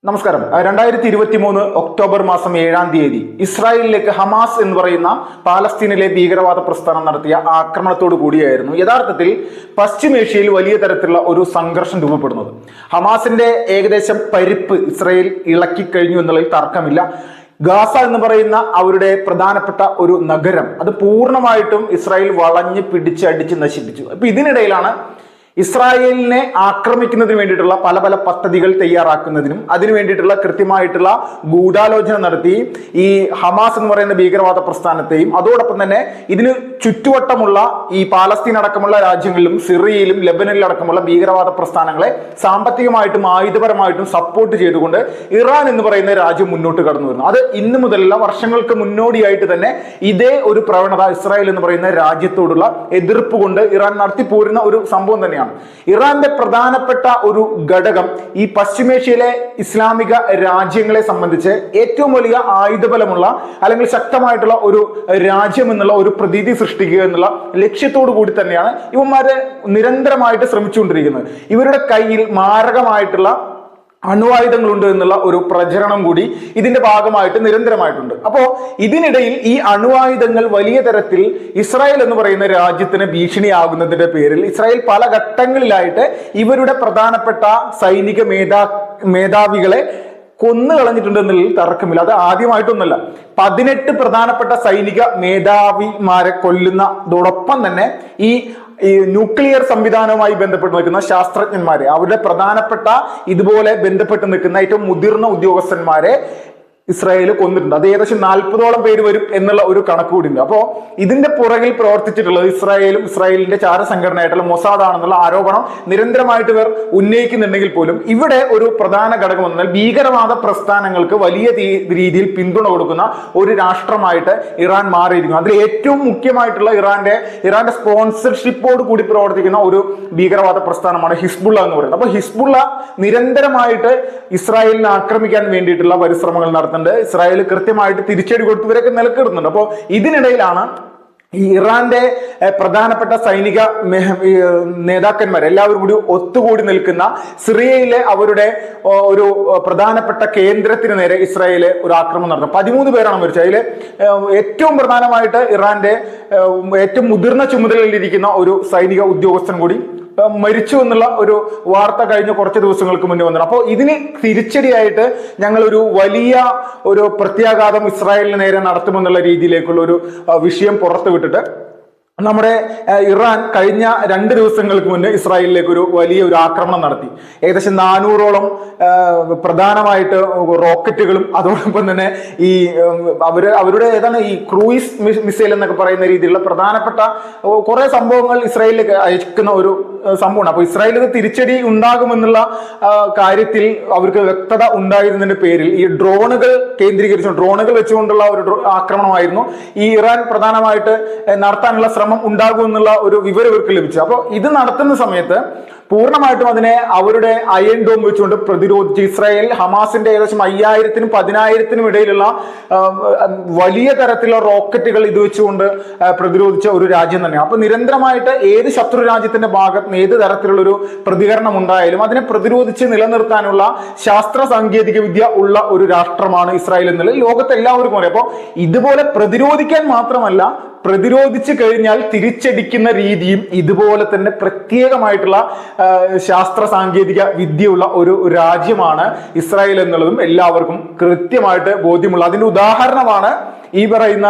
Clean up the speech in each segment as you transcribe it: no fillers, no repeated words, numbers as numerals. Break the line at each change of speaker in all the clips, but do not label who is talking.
നമസ്കാരം. 2023 ഒക്ടോബർ മാസം 7-ാം തീയതി ഇസ്രായേലിലേക്ക് ഹമാസ് എന്ന് പറയുന്ന പാലസ്തീനിലെ ഭീകരവാദ പ്രസ്ഥാനം നടത്തിയ ആക്രമണത്തോടു കൂടിയായിരുന്നു യഥാർത്ഥത്തിൽ പശ്ചിമേഷ്യയിൽ വലിയ തരത്തിലുള്ള ഒരു സംഘർഷം രൂപപ്പെടുന്നത്. ഹമാസിന്റെ ഏകദേശം പരിപ്പ് ഇസ്രായേൽ ഇളക്കി കഴിഞ്ഞു എന്നുള്ളതിൽ തർക്കമില്ല. ഗാസ എന്ന് പറയുന്ന അവരുടെ പ്രധാനപ്പെട്ട ഒരു നഗരം അത് പൂർണ്ണമായിട്ടും ഇസ്രായേൽ വളഞ്ഞ് പിടിച്ചടിച്ച് നശിപ്പിച്ചു. അപ്പൊ ഇതിനിടയിലാണ് ഇസ്രായേലിനെ ആക്രമിക്കുന്നതിന് വേണ്ടിയിട്ടുള്ള പല പല പദ്ധതികൾ തയ്യാറാക്കുന്നതിനും അതിനു വേണ്ടിയിട്ടുള്ള കൃത്യമായിട്ടുള്ള ഗൂഢാലോചന നടത്തി ഈ ഹമാസ് എന്ന് പറയുന്ന ഭീകരവാദ പ്രസ്ഥാനത്തെയും അതോടൊപ്പം തന്നെ ഇതിന് ചുറ്റുവട്ടമുള്ള ഈ പാലസ്തീൻ അടക്കമുള്ള രാജ്യങ്ങളിലും സിറിയയിലും ലെബനനിലും അടക്കമുള്ള ഭീകരവാദ പ്രസ്ഥാനങ്ങളെ സാമ്പത്തികമായിട്ടും ആയുധപരമായിട്ടും സപ്പോർട്ട് ചെയ്തുകൊണ്ട് ഇറാൻ എന്ന് പറയുന്ന രാജ്യം മുന്നോട്ട് കടന്നു വരുന്നു. അത് ഇന്ന് മുതലല്ല, വർഷങ്ങൾക്ക് മുന്നോടിയായിട്ട് തന്നെ ഇതേ ഒരു പ്രവണത ഇസ്രായേൽ എന്ന് പറയുന്ന രാജ്യത്തോടുള്ള എതിർപ്പ് കൊണ്ട് ഇറാൻ നടത്തിപ്പോരുന്ന ഒരു സംഭവം തന്നെയാണ്. ഇറാന്റെ പ്രധാനപ്പെട്ട ഒരു ഘടകം ഈ പശ്ചിമേഷ്യയിലെ ഇസ്ലാമിക രാജ്യങ്ങളെ സംബന്ധിച്ച് ഏറ്റവും വലിയ ആയുധബലമുള്ള അല്ലെങ്കിൽ ശക്തമായിട്ടുള്ള ഒരു രാജ്യം എന്നുള്ള ഒരു പ്രതീതി സൃഷ്ടിക്കുക എന്നുള്ള ലക്ഷ്യത്തോടു കൂടി തന്നെയാണ് ഇവന്മാരെ നിരന്തരമായിട്ട് ശ്രമിച്ചുകൊണ്ടിരിക്കുന്നത്. ഇവരുടെ കയ്യിൽ മാരകമായിട്ടുള്ള അണുവായുധങ്ങളുണ്ട് എന്നുള്ള ഒരു പ്രചരണം കൂടി ഇതിന്റെ ഭാഗമായിട്ട് നിരന്തരമായിട്ടുണ്ട്. അപ്പോ ഇതിനിടയിൽ ഈ അണുവായുധങ്ങൾ വലിയ തരത്തിൽ ഇസ്രായേൽ എന്ന് പറയുന്ന രാജ്യത്തിന് ഭീഷണിയാകുന്നതിന്റെ പേരിൽ ഇസ്രായേൽ പല ഘട്ടങ്ങളിലായിട്ട് ഇവരുടെ പ്രധാനപ്പെട്ട സൈനിക മേധാവികളെ കൊന്നു കളഞ്ഞിട്ടുണ്ട് എന്നുള്ളതിൽ തർക്കമില്ല. അത് ആദ്യമായിട്ടൊന്നുമല്ല. 18 പ്രധാനപ്പെട്ട സൈനിക മേധാവിമാരെ കൊല്ലുന്നതോടൊപ്പം തന്നെ ഈ ന്യൂക്ലിയർ സംവിധാനവുമായി ബന്ധപ്പെട്ട് നിൽക്കുന്ന ശാസ്ത്രജ്ഞന്മാരെ, അവരുടെ പ്രധാനപ്പെട്ട ഇതുപോലെ ബന്ധപ്പെട്ട് നിൽക്കുന്ന ഏറ്റവും മുതിർന്ന ഉദ്യോഗസ്ഥന്മാരെ ഇസ്രായേൽ കൊന്നിട്ടുണ്ട്. അത് ഏകദേശം 40ഓളം പേര് വരും എന്നുള്ള ഒരു കണക്ക് കൂടി ഉണ്ട്. അപ്പോൾ ഇതിന്റെ പുറകിൽ പ്രവർത്തിച്ചിട്ടുള്ളത് ഇസ്രായേലും ഇസ്രായേലിന്റെ ചാരസംഘടനയായിട്ടുള്ള മൊസാദ് ആണെന്നുള്ള ആരോപണം നിരന്തരമായിട്ട് ഇവർ ഉന്നയിക്കുന്നുണ്ടെങ്കിൽ പോലും ഇവിടെ ഒരു പ്രധാന ഘടകം എന്നാൽ ഭീകരവാദ പ്രസ്ഥാനങ്ങൾക്ക് വലിയ രീതിയിൽ പിന്തുണ കൊടുക്കുന്ന ഒരു രാഷ്ട്രമായിട്ട് ഇറാൻ മാറിയിരിക്കുന്നു. അതിൽ ഏറ്റവും മുഖ്യമായിട്ടുള്ള ഇറാന്റെ സ്പോൺസർഷിപ്പോട് കൂടി പ്രവർത്തിക്കുന്ന ഒരു ഭീകരവാദ പ്രസ്ഥാനമാണ് ഹിസ്ബുള്ള എന്ന് പറയുന്നത്. അപ്പൊ ഹിസ്ബുള്ള നിരന്തരമായിട്ട് ഇസ്രായേലിനെ ആക്രമിക്കാൻ വേണ്ടിയിട്ടുള്ള പരിശ്രമങ്ങൾ നടത്തുന്നുണ്ട്. ഇസ്രായേൽ കൃത്യമായിട്ട് തിരിച്ചടി കൊടുത്തവരൊക്കെ നിലക്കിടുന്നുണ്ട്. അപ്പോൾ ഇതിനിടയിലാണ് ഈ ഇറാന്റെ പ്രധാനപ്പെട്ട സൈനിക നേതാക്കന്മാർ എല്ലാവരും കൂടി ഒത്തുകൂടി നിൽക്കുന്ന സിറിയയിലെ അവരുടെ ഒരു പ്രധാനപ്പെട്ട കേന്ദ്രത്തിന് നേരെ ഇസ്രായേല് ഒരു ആക്രമണം നടന്നു. 13 പേരാണ് മരിച്ചത്. അതിൽ ഏറ്റവും പ്രധാനമായിട്ട് ഇറാന്റെ ഏറ്റവും മുതിർന്ന ചുമതലയിലിരിക്കുന്ന ഒരു സൈനിക ഉദ്യോഗസ്ഥൻ കൂടി മരിച്ചു എന്നുള്ള ഒരു വാർത്ത കഴിഞ്ഞ കുറച്ച് ദിവസങ്ങൾക്ക് മുന്നേ വന്നത്. അപ്പോൾ ഇതിന് തിരിച്ചടിയായിട്ട് ഞങ്ങൾ ഒരു വലിയ ഒരു പ്രത്യാഘാതം ഇസ്രായേലിന് നേരെ നടത്തുമെന്നുള്ള രീതിയിലേക്കുള്ള ഒരു വിഷയം പുറത്തുവിട്ടിട്ട് നമ്മുടെ ഇറാൻ കഴിഞ്ഞ 2 ദിവസങ്ങൾക്ക് മുന്നേ ഇസ്രായേലിലേക്ക് ഒരു വലിയ ഒരു ആക്രമണം നടത്തി. ഏകദേശം 400ഓളം പ്രധാനമായിട്ട് റോക്കറ്റുകളും അതോടൊപ്പം തന്നെ ഈ അവരുടെ ഏതാണ് ഈ ക്രൂയിസ് മിസൈൽ എന്നൊക്കെ പറയുന്ന രീതിയിലുള്ള പ്രധാനപ്പെട്ട കുറെ സംഭവങ്ങൾ ഇസ്രായേലിലേക്ക് അയക്കുന്ന ഒരു സംഭവമാണ്. അപ്പൊ ഇസ്രായേൽ ഇത് തിരിച്ചടി ഉണ്ടാകുമെന്നുള്ള കാര്യത്തിൽ അവർക്ക് വ്യക്തത ഉണ്ടായിരുന്നതിന്റെ പേരിൽ ഈ ഡ്രോണുകൾ ഡ്രോണുകൾ വെച്ചുകൊണ്ടുള്ള ഒരു ആക്രമണമായിരുന്നു ഈ ഇറാൻ പ്രധാനമായിട്ട് നടത്താനുള്ള ശ്രമം ഉണ്ടാകുമെന്നുള്ള ഒരു വിവരം ഇവർക്ക് ലഭിച്ചു. അപ്പോൾ ഇത് നടത്തുന്ന സമയത്ത് പൂർണ്ണമായിട്ടും അതിനെ അവരുടെ അയൺ ഡോം വെച്ചുകൊണ്ട് പ്രതിരോധിച്ച് ഇസ്രായേൽ ഹമാസിന്റെ ഏകദേശം 5000-നും 10,000-നും ഇടയിലുള്ള വലിയ തരത്തിലുള്ള റോക്കറ്റുകൾ ഇത് വെച്ചുകൊണ്ട് പ്രതിരോധിച്ച ഒരു രാജ്യം തന്നെയാണ്. അപ്പൊ നിരന്തരമായിട്ട് ഏത് ശത്രു രാജ്യത്തിന്റെ ഭാഗത്ത് നിന്ന് ഏത് തരത്തിലുള്ള ഒരു പ്രതികരണം ഉണ്ടായാലും അതിനെ പ്രതിരോധിച്ച് നിലനിർത്താനുള്ള ശാസ്ത്ര സാങ്കേതിക വിദ്യ ഉള്ള ഒരു രാഷ്ട്രമാണ് ഇസ്രായേൽ എന്നുള്ളത് ലോകത്ത് എല്ലാവർക്കും അറിയാം. അപ്പോൾ ഇതുപോലെ പ്രതിരോധിക്കാൻ മാത്രമല്ല, പ്രതിരോധിച്ചു കഴിഞ്ഞാൽ തിരിച്ചടിക്കുന്ന രീതിയും ഇതുപോലെ തന്നെ പ്രത്യേകമായിട്ടുള്ള ശാസ്ത്ര സാങ്കേതിക വിദ്യയുള്ള ഒരു രാജ്യമാണ് ഇസ്രായേൽ എന്നുള്ളതും എല്ലാവർക്കും കൃത്യമായിട്ട് ബോധ്യമുള്ള. അതിന്റെ ഉദാഹരണമാണ് ഈ പറയുന്ന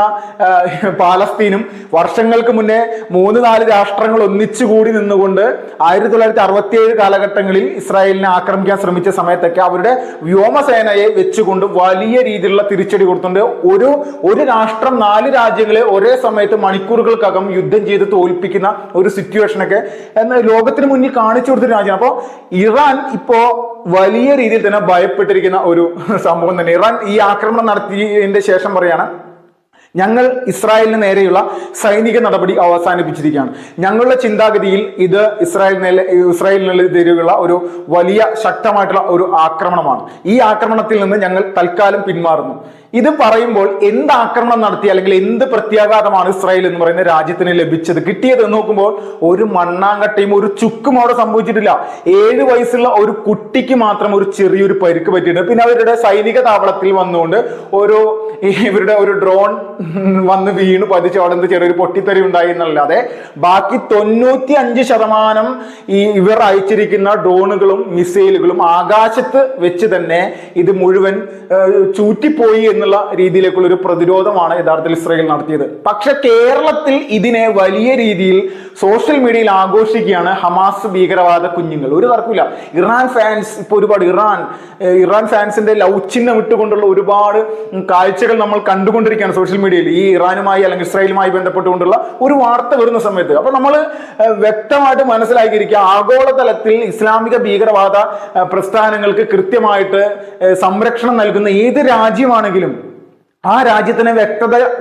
പാലസ്തീനും. വർഷങ്ങൾക്ക് മുന്നേ 3-4 രാഷ്ട്രങ്ങൾ ഒന്നിച്ചുകൂടി നിന്നുകൊണ്ട് 1967 കാലഘട്ടങ്ങളിൽ ഇസ്രായേലിനെ ആക്രമിക്കാൻ ശ്രമിച്ച സമയത്തൊക്കെ അവരുടെ വ്യോമസേനയെ വെച്ചുകൊണ്ട് വലിയ രീതിയിലുള്ള തിരിച്ചടി കൊടുത്തുകൊണ്ട് ഒരു രാഷ്ട്രം 4 രാജ്യങ്ങളെ ഒരേ സമയത്ത് മണിക്കൂറുകൾക്കകം യുദ്ധം ചെയ്ത് തോൽപ്പിക്കുന്ന ഒരു സിറ്റുവേഷനൊക്കെ ലോകത്തിന് മുന്നിൽ കാണിച്ചു കൊടുത്തൊരു രാജ്യമാണ്. അപ്പോൾ ഇറാൻ ഇപ്പോ വലിയ രീതിയിൽ തന്നെ ഭയപ്പെട്ടിരിക്കുന്ന ഒരു സംഭവം തന്നെ. ഇറാൻ ഈ ആക്രമണം നടത്തിയതിന്റെ ശേഷം പറയാണ് ഞങ്ങൾ ഇസ്രായേലിന് നേരെയുള്ള സൈനിക നടപടി അവസാനിപ്പിച്ചിരിക്കുകയാണ്. ഞങ്ങളുടെ ചിന്താഗതിയിൽ ഇത് ഇസ്രായേലിനെതിരെയുള്ള ഒരു വലിയ ശക്തമായിട്ടുള്ള ഒരു ആക്രമണമാണ്. ഈ ആക്രമണത്തിൽ നിന്ന് ഞങ്ങൾ തൽക്കാലം പിന്മാറുന്നു. ഇത് പറയുമ്പോൾ എന്ത് ആക്രമണം നടത്തി അല്ലെങ്കിൽ എന്ത് പ്രത്യാഘാതമാണ് ഇസ്രായേൽ എന്ന് പറയുന്ന രാജ്യത്തിന് ലഭിച്ചത്? കിട്ടിയത് എന്ന് നോക്കുമ്പോൾ ഒരു മണ്ണാങ്കട്ടയും ഒരു ചുക്കും അവിടെ സംഭവിച്ചിട്ടില്ല. 7 വയസ്സുള്ള ഒരു കുട്ടിക്ക് മാത്രം ഒരു ചെറിയൊരു പരിക്ക് പറ്റിയിട്ടുണ്ട്. പിന്നെ അവരുടെ സൈനിക താവളത്തിൽ വന്നുകൊണ്ട് ഇവരുടെ ഒരു ഡ്രോൺ വന്ന് വീണ് പതിച്ച് അവിടെ നിന്ന് ചെറിയൊരു പൊട്ടിത്തെറി ഉണ്ടായി എന്നല്ലാതെ ബാക്കി 95% ഇവർ അയച്ചിരിക്കുന്ന ഡ്രോണുകളും മിസൈലുകളും ആകാശത്ത് വെച്ച് തന്നെ ഇത് മുഴുവൻ ചൂറ്റിപ്പോയി എന്നുള്ള രീതിയിലേക്കുള്ള ഒരു പ്രതിരോധമാണ് യഥാർത്ഥത്തിൽ ഇസ്രായേൽ നടത്തിയത്. പക്ഷെ കേരളത്തിൽ ഇതിനെ വലിയ രീതിയിൽ സോഷ്യൽ മീഡിയയിൽ ആഘോഷിക്കുകയാണ് ഹമാസ് ഭീകരവാദ കുഞ്ഞുങ്ങൾ. ഒരു തർക്കമില്ല. ഇറാൻ ഫാൻസ് ഇപ്പൊ ഒരുപാട് ഇറാൻ ഫാൻസിന്റെ ലവ് ചിഹ്നം ഇട്ടുകൊണ്ടുള്ള ഒരുപാട് കാഴ്ചകൾ നമ്മൾ കണ്ടുകൊണ്ടിരിക്കുകയാണ് സോഷ്യൽ മീഡിയയിൽ. ഈ ഇറാനുമായി അല്ലെങ്കിൽ ഇസ്രായേലുമായി ബന്ധപ്പെട്ടുകൊണ്ടുള്ള ഒരു വാർത്ത വരുന്ന സമയത്ത് അപ്പൊ നമ്മൾ വ്യക്തമായിട്ട് മനസ്സിലാക്കിയിരിക്കുക, ആഗോളതലത്തിൽ ഇസ്ലാമിക ഭീകരവാദ പ്രസ്ഥാനങ്ങൾക്ക് കൃത്യമായിട്ട് സംരക്ഷണം നൽകുന്ന ഏത് രാജ്യമാണെങ്കിലും ആ രാജ്യത്തിന്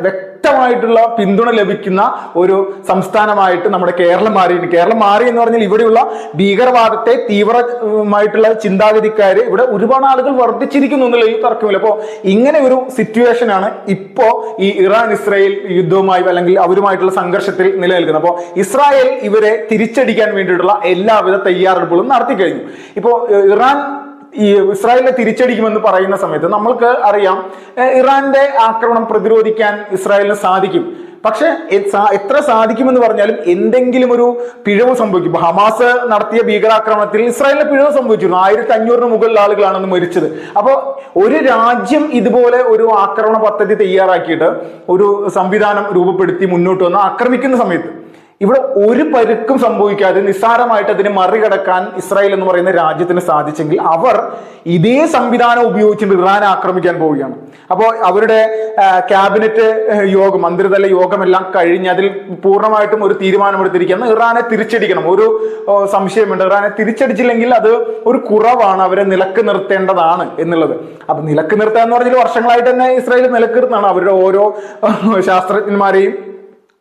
വ്യക്തമായിട്ടുള്ള പിന്തുണ ലഭിക്കുന്ന ഒരു സംസ്ഥാനമായിട്ട് നമ്മുടെ കേരളം മാറിയിട്ടുണ്ട്. കേരളം മാറി എന്ന് പറഞ്ഞാൽ ഇവിടെയുള്ള ഭീകരവാദത്തെ തീവ്രമായിട്ടുള്ള ചിന്താഗതിക്കാര് ഇവിടെ ഒരുപാട് ആളുകൾ വർദ്ധിച്ചിരിക്കുന്നു എന്നുള്ളതിൽ തർക്കമില്ല. അപ്പോൾ ഇങ്ങനെ ഒരു സിറ്റുവേഷൻ ആണ് ഇപ്പോ ഈ ഇറാൻ ഇസ്രായേൽ യുദ്ധവുമായി അല്ലെങ്കിൽ അവരുമായിട്ടുള്ള സംഘർഷത്തിൽ നിലനിൽക്കുന്നത്. അപ്പോൾ ഇസ്രായേൽ ഇവരെ തിരിച്ചടിക്കാൻ വേണ്ടിയിട്ടുള്ള എല്ലാവിധ തയ്യാറെടുപ്പുകളും നടത്തി കഴിഞ്ഞു. ഇപ്പോ ഇറാൻ ഈ ഇസ്രായേലിനെ തിരിച്ചടിക്കുമെന്ന് പറയുന്ന സമയത്ത് നമ്മൾക്ക് അറിയാം ഇറാന്റെ ആക്രമണം പ്രതിരോധിക്കാൻ ഇസ്രായേലിന് സാധിക്കും. പക്ഷെ എത്ര സാധിക്കുമെന്ന് പറഞ്ഞാലും എന്തെങ്കിലും ഒരു പിഴവ് സംഭവിക്കും. ഹമാസ് നടത്തിയ ഭീകരാക്രമണത്തിൽ ഇസ്രായേലിന് പിഴവ് സംഭവിച്ചിരുന്നു. 1500 മുകളിൽ ആളുകളാണ് അന്ന് മരിച്ചത്. അപ്പോൾ ഒരു രാജ്യം ഇതുപോലെ ഒരു ആക്രമണ പദ്ധതി തയ്യാറാക്കിയിട്ട് ഒരു സംവിധാനം രൂപപ്പെടുത്തി മുന്നോട്ട് വന്ന് ആക്രമിക്കുന്ന സമയത്ത് ഇവിടെ ഒരു പരുക്കും സംഭവിക്കാതെ നിസ്സാരമായിട്ട് അതിനെ മറികടക്കാൻ ഇസ്രായേൽ എന്ന് പറയുന്ന രാജ്യത്തിന് സാധിച്ചെങ്കിൽ അവർ ഇതേ സംവിധാനം ഉപയോഗിച്ചിട്ട് ഇറാനെ ആക്രമിക്കാൻ പോവുകയാണ്. അപ്പോൾ അവരുടെ ക്യാബിനറ്റ് യോഗം, മന്ത്രിതല യോഗമെല്ലാം കഴിഞ്ഞ് അതിൽ പൂർണ്ണമായിട്ടും ഒരു തീരുമാനമെടുത്തിരിക്കുകയാണ് ഇറാനെ തിരിച്ചടിക്കണം. ഒരു സംശയമുണ്ട്, ഇറാനെ തിരിച്ചടിച്ചില്ലെങ്കിൽ അത് ഒരു കുറവാണ്, അവരെ നിലക്ക് നിർത്തേണ്ടതാണ് എന്നുള്ളത്. അപ്പൊ നിലക്ക് നിർത്തുക എന്ന് പറഞ്ഞാൽ വർഷങ്ങളായിട്ട് തന്നെ ഇസ്രായേൽ നിലക്ക് നിർത്തുന്നതാണ്. അവരുടെ ഓരോ ശാസ്ത്രജ്ഞന്മാരെയും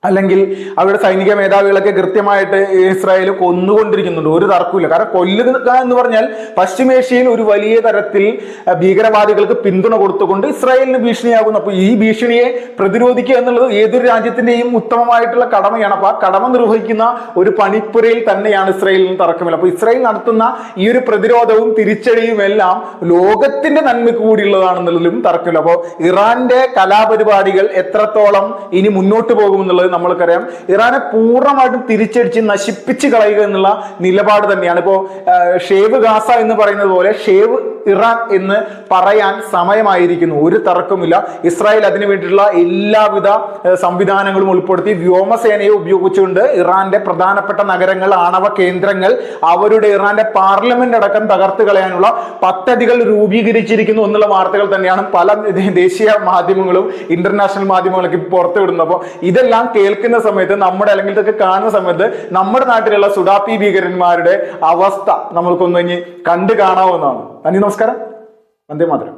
അല്ലെങ്കിൽ അവരുടെ സൈനിക മേധാവികളൊക്കെ കൃത്യമായിട്ട് ഇസ്രായേൽ കൊന്നുകൊണ്ടിരിക്കുന്നുണ്ട്. ഒരു തർക്കമില്ല. കാരണം കൊല്ലുക എന്ന് പറഞ്ഞാൽ പശ്ചിമേഷ്യയിൽ ഒരു വലിയ തരത്തിൽ ഭീകരവാദികൾക്ക് പിന്തുണ കൊടുത്തുകൊണ്ട് ഇസ്രായേലിന് ഭീഷണിയാകുന്നു. അപ്പൊ ഈ ഭീഷണിയെ പ്രതിരോധിക്കുക എന്നുള്ളത് ഏതൊരു രാജ്യത്തിന്റെയും ഉത്തമമായിട്ടുള്ള കടമയാണ്. അപ്പൊ ആ കടമ നിർവഹിക്കുന്ന ഒരു പണിപ്പുരയിൽ തന്നെയാണ് ഇസ്രായേലിന് തർക്കമില്ല. അപ്പൊ ഇസ്രായേൽ നടത്തുന്ന ഈ ഒരു പ്രതിരോധവും തിരിച്ചടിയും എല്ലാം ലോകത്തിന്റെ നന്മയ്ക്ക് കൂടിയുള്ളതാണെന്നുള്ളതിലും തർക്കമില്ല. അപ്പോൾ ഇറാന്റെ കലാപരിപാടികൾ എത്രത്തോളം ഇനി മുന്നോട്ട് പോകുമെന്നുള്ളത് നമ്മൾക്കറിയാം. ഇറാനെ പൂർണ്ണമായിട്ടും തിരിച്ചടിച്ച് നശിപ്പിച്ച് കളയുക എന്നുള്ള നിലപാട് തന്നെയാണ്. ഇപ്പോ ഷേവ് ഗാസ എന്ന് പറയുന്നത് പോലെ ഷേവ് ഇറാൻ എന്ന് പറയാൻ സമയമായിരിക്കുന്നു. ഒരു തർക്കമില്ല. ഇസ്രായേൽ അതിനു വേണ്ടിയിട്ടുള്ള എല്ലാവിധ സംവിധാനങ്ങളും ഉൾപ്പെടുത്തി വ്യോമസേനയെ ഉപയോഗിച്ചുകൊണ്ട് ഇറാന്റെ പ്രധാനപ്പെട്ട നഗരങ്ങൾ, ആണവ കേന്ദ്രങ്ങൾ, ഇറാന്റെ പാർലമെന്റ് അടക്കം തകർത്ത് കളയാനുള്ള പദ്ധതികൾ രൂപീകരിച്ചിരിക്കുന്നു എന്നുള്ള വാർത്തകൾ തന്നെയാണ് പല ദേശീയ മാധ്യമങ്ങളും ഇന്റർനാഷണൽ മാധ്യമങ്ങളൊക്കെ പുറത്തുവിടുന്നത്. അപ്പോൾ ഇതെല്ലാം കേൾക്കുന്ന സമയത്ത് അല്ലെങ്കിൽ ഇതൊക്കെ കാണുന്ന സമയത്ത് നമ്മുടെ നാട്ടിലുള്ള സുഡാപ്പി ഭീകരന്മാരുടെ അവസ്ഥ നമ്മൾക്കൊന്ന് ഇനി കണ്ടു കാണാവുന്നതാണ്. നന്ദി, നമസ്കാരം, വന്ദേ മാതരം.